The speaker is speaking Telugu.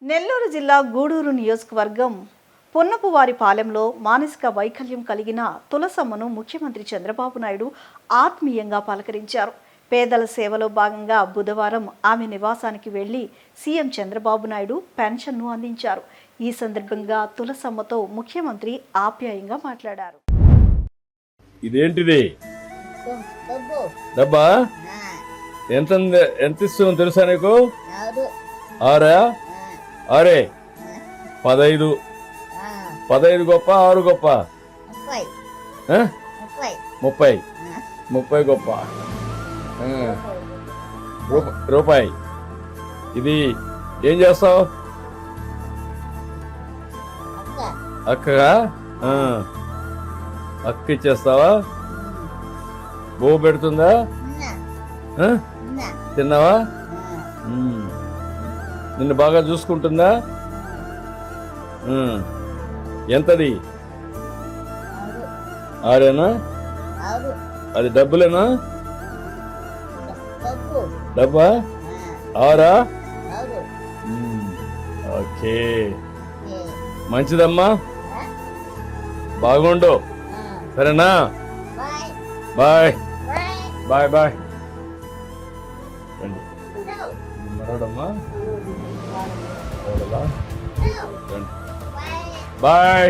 నెల్లూరు జిల్లా గూడూరు నియోజకవర్గం పొన్నపువారిపాలెంలో మానసిక వైకల్యం కలిగిన తులసమ్మను ముఖ్యమంత్రి చంద్రబాబు నాయుడు ఆత్మీయంగా పలకరించారు. పేదల సేవలో భాగంగా బుధవారం ఆమె నివాసానికి వెళ్లి సీఎం చంద్రబాబు నాయుడు పెన్షన్ను అందించారు. ఈ సందర్భంగా తులసమ్మతో ముఖ్యమంత్రి ఆప్యాయంగా మాట్లాడారు. ఇదేంటిది డబ్బా? ఎంత ఇస్తుందో తెలుసా నీకు? ఆరా? ఆరే 15 గొప్ప 6 గొప్ప 30 గొప్ప రూపాయి. ఇది ఏం చేస్తావు? అక్కగా అక్క ఇచ్చేస్తావా? బో పెడుతుందా? తిన్నావా? నిన్ను బాగా చూసుకుంటుందా? ఎంతది? ఆరేనా? అది డబ్బులేనా? డబ్బా? ఆరా? ఓకే, మంచిదమ్మా, బాగుండు, సరేనా? Bye bye bye. రండి మరొడమ్మా, బాయ్.